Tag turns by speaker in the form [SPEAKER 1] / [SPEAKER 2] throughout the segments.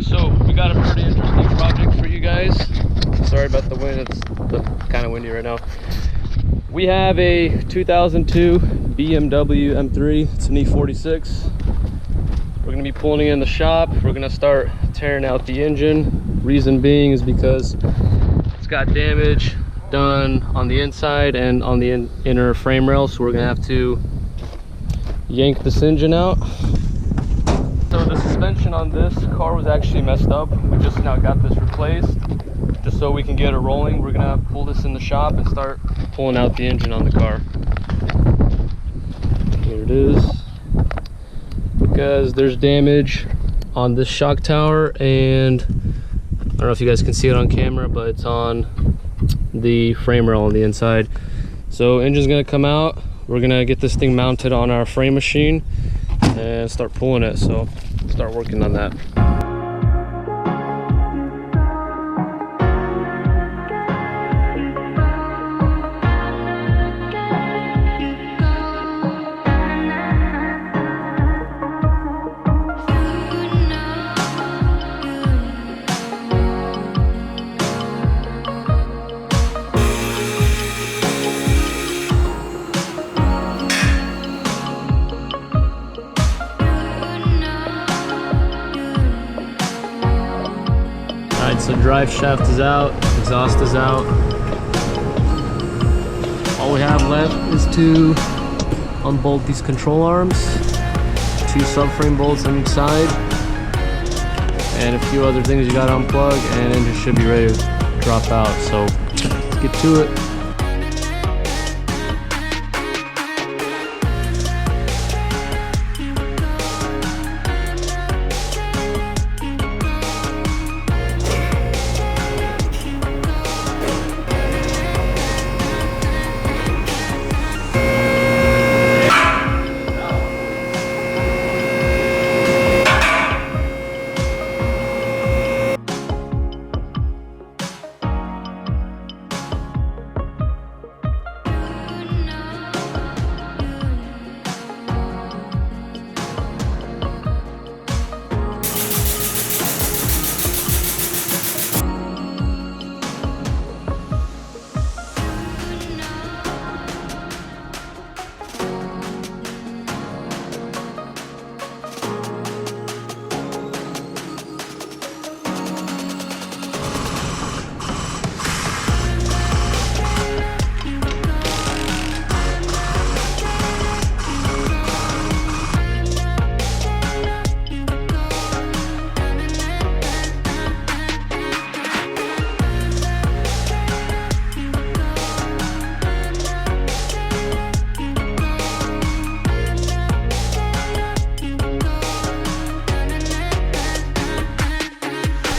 [SPEAKER 1] So we got a pretty interesting project for you guys. Sorry about the wind, it's kind of windy right now. We have a 2002 BMW M3. It's an E46. We're going to be pulling it in the shop. We're going to start tearing out the engine. Reason being is because it's got damage done on the inside and on the inner frame rail, so we're going to have to yank this engine out. So the suspension on this car was actually messed up. We just now got this replaced. Just so we can get it rolling, we're gonna pull this in the shop and start pulling out the engine on the car. Here it is. Because there's damage on this shock tower, and I don't know if you guys can see it on camera, but it's on the frame rail on the inside. So engine's gonna come out. We're gonna get this thing mounted on our frame machine and start pulling it. So start working on that. So drive shaft is out, exhaust is out. All we have left is to unbolt these control arms, 2 subframe bolts on each side, and a few other things you gotta unplug, and engine should be ready to drop out. So let's get to it.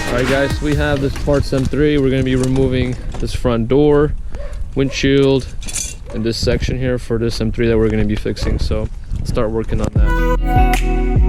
[SPEAKER 1] Alright guys, so we have this parts M3. We're going to be removing this front door, windshield, and this section here for this M3 that we're going to be fixing. So let's start working on that.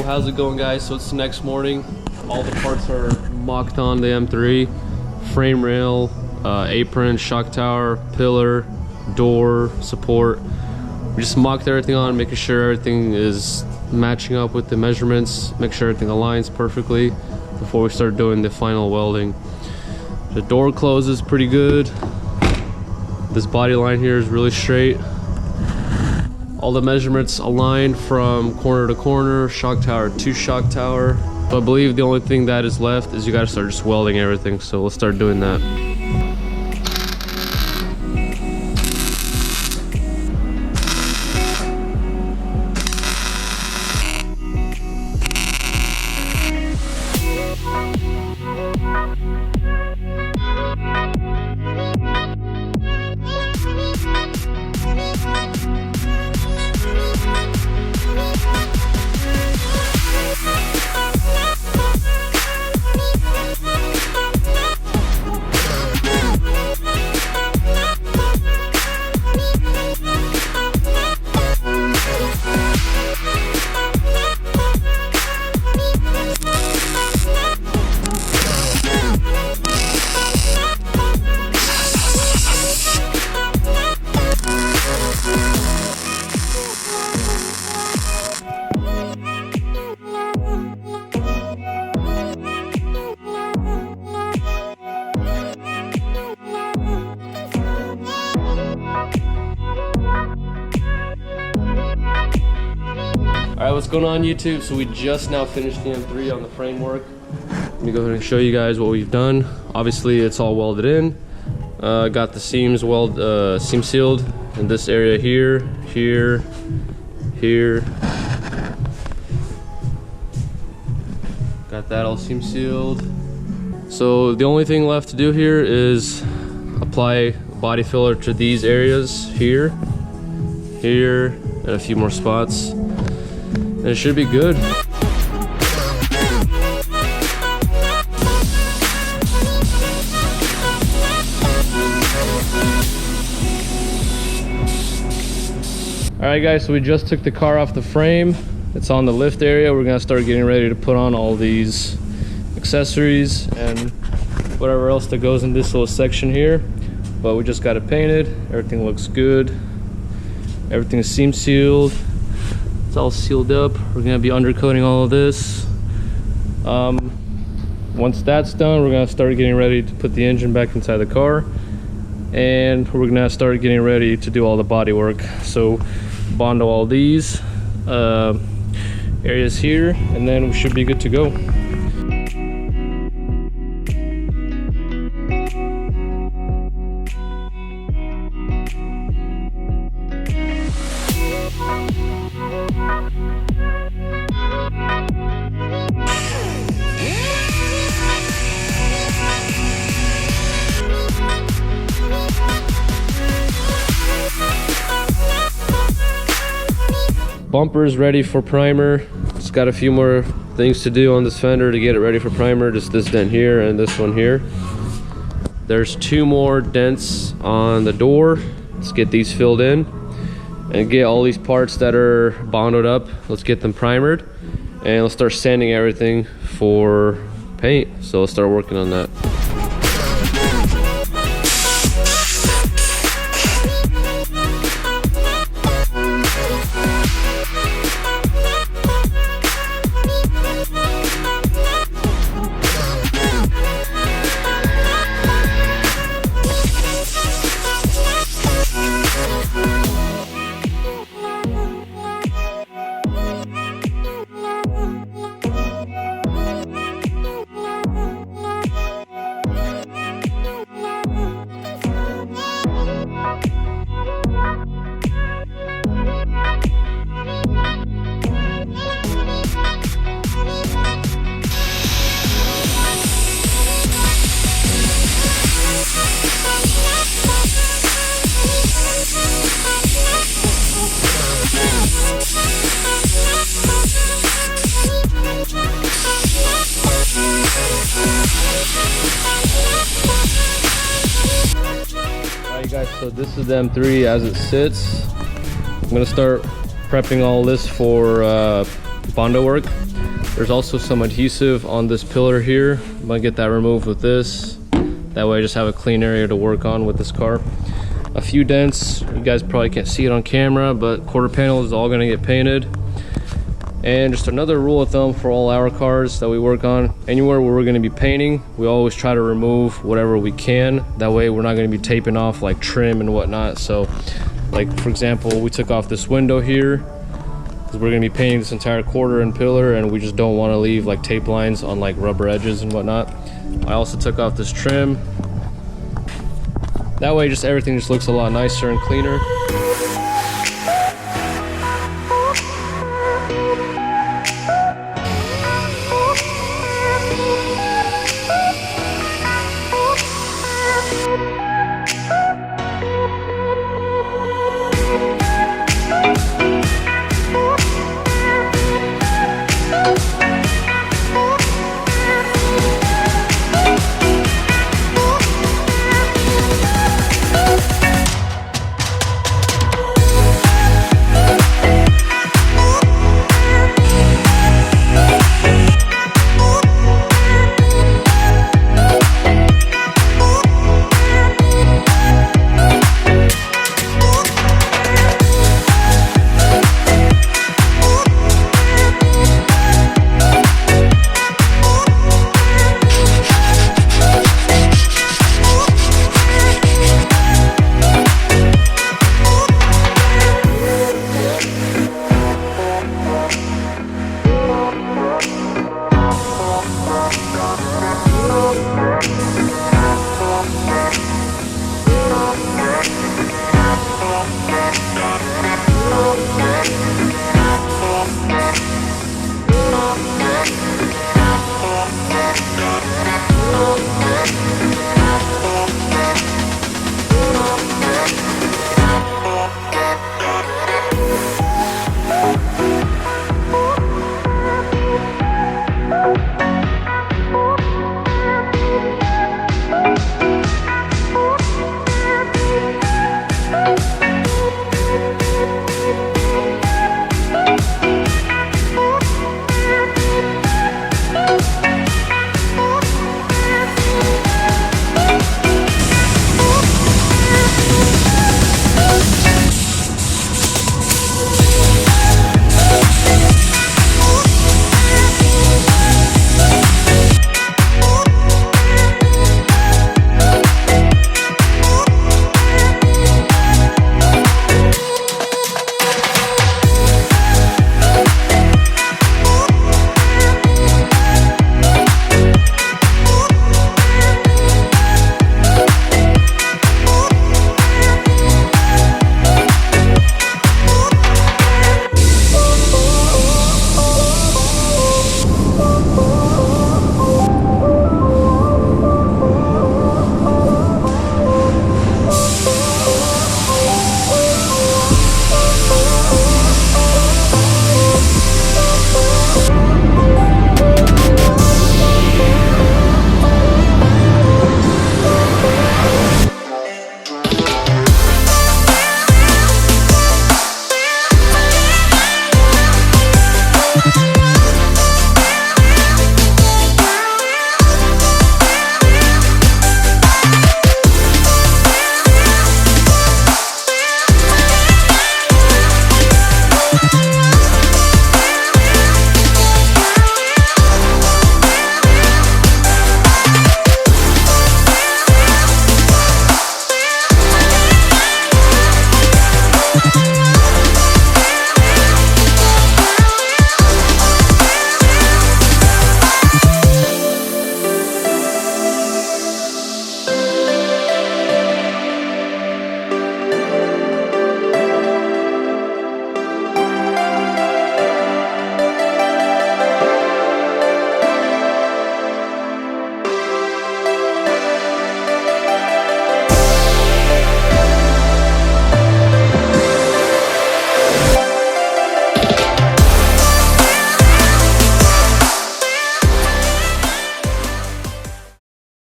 [SPEAKER 1] How's it going, guys? So it's the next morning. All the parts are mocked on the M3. frame rail, apron, shock tower, pillar, door, support. We just mocked everything on, making sure everything is matching up with the measurements, make sure everything aligns perfectly before we start doing the final welding. The door closes pretty good. This body line here is really straight. All the measurements aligned from corner to corner, shock tower to shock tower. So I believe the only thing that is left is you gotta start just welding everything. So let's start doing that. Alright, what's going on YouTube? So we just now finished the M3 on the framework. Let me go ahead and show you guys what we've done. Obviously it's all welded in. Got the seams seam sealed in this area here, here, here. Got that all seam sealed. So the only thing left to do here is apply body filler to these areas here, here, and a few more spots. And it should be good. Alright guys, so we just took the car off the frame. It's on the lift area. We're gonna start getting ready to put on all these accessories and whatever else that goes in this little section here. But we just got it painted. Everything looks good. Everything is seam sealed. It's all sealed up. We're gonna be undercoating all of this. Once that's done, we're gonna start getting ready to put the engine back inside the car, and we're gonna start getting ready to do all the body work. So bond all these areas here, and then we should be good to go. Bumper's ready for primer. Just got a few more things to do on this fender to get it ready for primer. Just this dent here and this one here. There's 2 more dents on the door. Let's get these filled in and get all these parts that are bonded up. Let's get them primered and let's start sanding everything for paint. So let's start working on that. Alright guys, so this is the M3 as it sits. I'm gonna start prepping all this for Bondo work. There's also some adhesive on this pillar here. I'm gonna get that removed with this. That way I just have a clean area to work on with this car. A few dents, you guys probably can't see it on camera, but quarter panel is all gonna get painted. And just another rule of thumb for all our cars that we work on, anywhere where we're gonna be painting, we always try to remove whatever we can. That way we're not gonna be taping off like trim and whatnot. So like for example, we took off this window here because we're gonna be painting this entire quarter and pillar, and we just don't wanna leave like tape lines on like rubber edges and whatnot. I also took off this trim. That way just everything just looks a lot nicer and cleaner.